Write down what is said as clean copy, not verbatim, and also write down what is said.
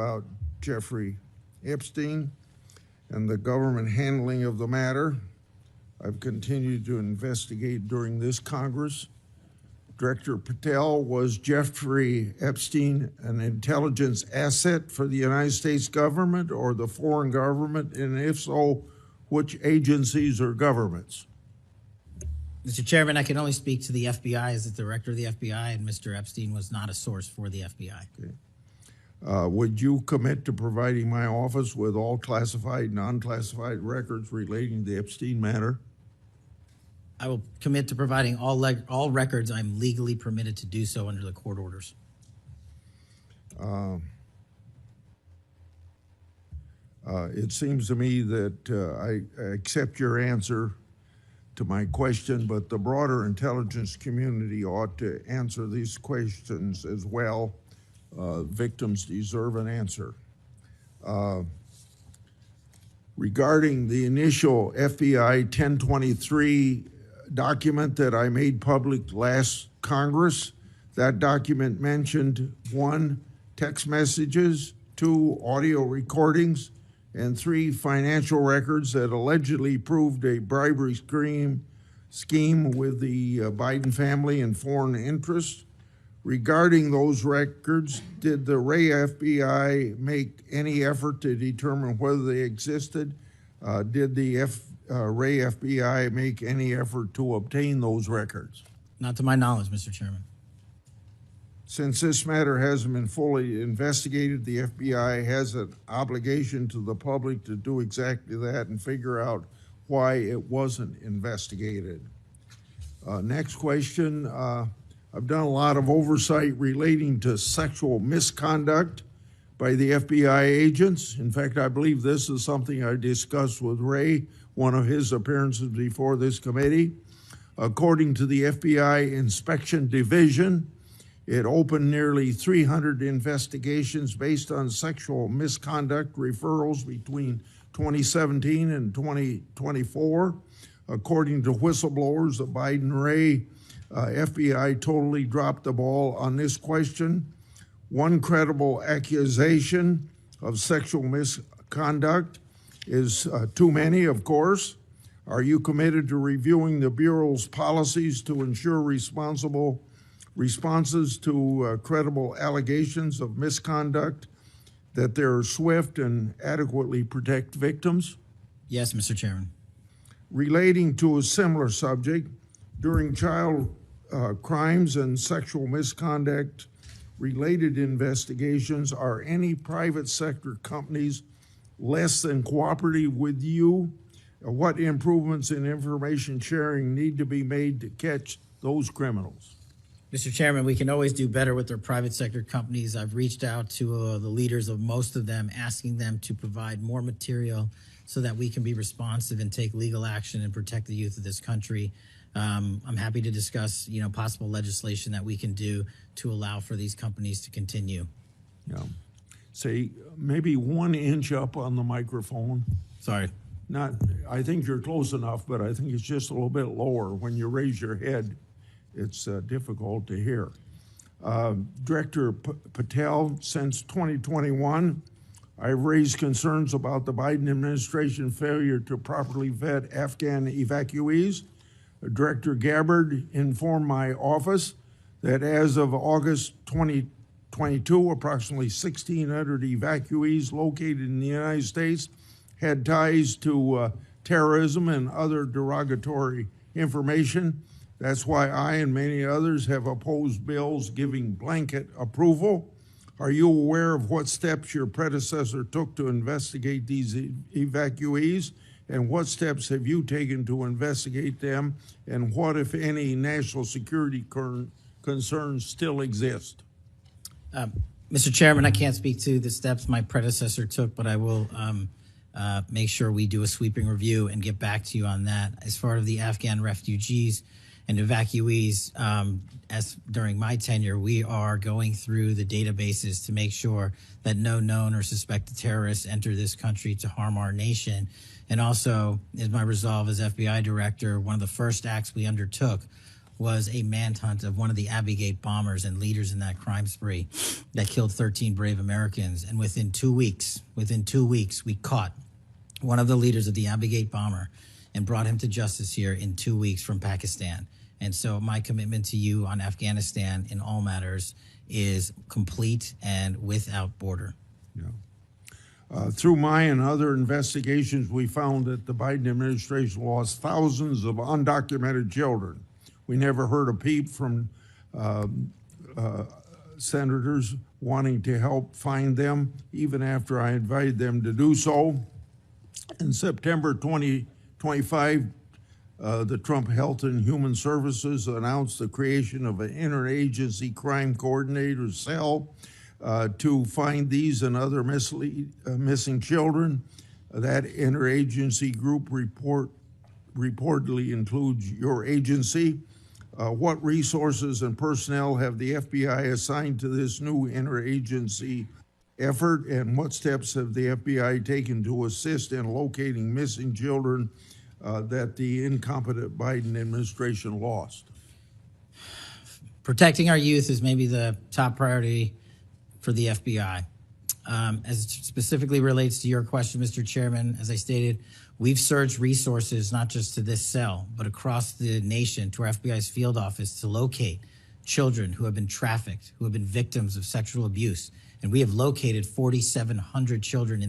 about Jeffrey Epstein and the government handling of the matter. I've continued to investigate during this Congress. Director Patel, was Jeffrey Epstein an intelligence asset for the United States government or the foreign government? And if so, which agencies or governments? Mr. Chairman, I can only speak to the FBI as the director of the FBI, and Mr. Epstein was not a source for the FBI. Okay. Would you commit to providing my office with all classified and unclassified records relating to the Epstein matter? I will commit to providing all records I'm legally permitted to do so under the court orders. It seems to me that I accept your answer to my question, but the broader intelligence community ought to answer these questions as well. Victims deserve an answer. Regarding the initial FBI 1023 document that I made public last Congress, that document mentioned 1, text messages, 2, audio recordings, and 3, financial records that allegedly proved a bribery scheme with the Biden family and foreign interests. Regarding those records, did the Ray FBI make any effort to determine whether they existed? Did the Ray FBI make any effort to obtain those records? Not to my knowledge, Mr. Chairman. Since this matter hasn't been fully investigated, the FBI has an obligation to the public to do exactly that and figure out why it wasn't investigated. Next question. I've done a lot of oversight relating to sexual misconduct by the FBI agents. In fact, I believe this is something I discussed with Ray, one of his appearances before this committee. According to the FBI Inspection Division, it opened nearly 300 investigations based on sexual misconduct referrals between 2017 and 2024. According to Whistleblowers, the Biden-Ray FBI totally dropped the ball on this question. One credible accusation of sexual misconduct is too many, of course. Are you committed to reviewing the Bureau's policies to ensure responsible responses to credible allegations of misconduct, that they're swift and adequately protect victims? Yes, Mr. Chairman. Relating to a similar subject, during child crimes and sexual misconduct related investigations, are any private sector companies less than cooperative with you? What improvements in information sharing need to be made to catch those criminals? Mr. Chairman, we can always do better with our private sector companies. I've reached out to the leaders of most of them, asking them to provide more material so that we can be responsive and take legal action and protect the youth of this country. I'm happy to discuss, possible legislation that we can do to allow for these companies to continue. Yeah. Say maybe 1 inch up on the microphone. Sorry. I think you're close enough, but I think it's just a little bit lower. When you raise your head, it's difficult to hear. Director Patel, since 2021, I've raised concerns about the Biden administration failure to properly vet Afghan evacuees. Director Gabbard informed my office that as of August 2022, approximately 1,600 evacuees located in the United States had ties to terrorism and other derogatory information. That's why I and many others have opposed bills giving blanket approval. Are you aware of what steps your predecessor took to investigate these evacuees? And what steps have you taken to investigate them? And what, if any, national security concerns still exist? Mr. Chairman, I can't speak to the steps my predecessor took, but I will make sure we do a sweeping review and get back to you on that. As far as the Afghan refugees and evacuees, as during my tenure, we are going through the databases to make sure that no known or suspected terrorists enter this country to harm our nation. And also, is my resolve as FBI director, one of the first acts we undertook was a manhunt of one of the Abbey Gate bombers and leaders in that crime spree that killed 13 brave Americans. And within 2 weeks, we caught one of the leaders of the Abbey Gate bomber and brought him to justice here in 2 weeks from Pakistan. And so my commitment to you on Afghanistan in all matters is complete and without border. Yeah. Through my and other investigations, we found that the Biden administration lost thousands of undocumented children. We never heard a peep from senators wanting to help find them, even after I invited them to do so. In September 2025, the Trump Health and Human Services announced the creation of an interagency crime coordinator cell to find these and other missing children. That interagency group reportedly includes your agency. What resources and personnel have the FBI assigned to this new interagency effort, and what steps have the FBI taken to assist in locating missing children that the incompetent Biden administration lost? Protecting our youth is maybe the top priority for the FBI. As it specifically relates to your question, Mr. Chairman, as I stated, we've surged resources not just to this cell, but across the nation to our FBI's field office to locate children who have been trafficked, who have been victims of sexual abuse. And we have located 4,700 children in the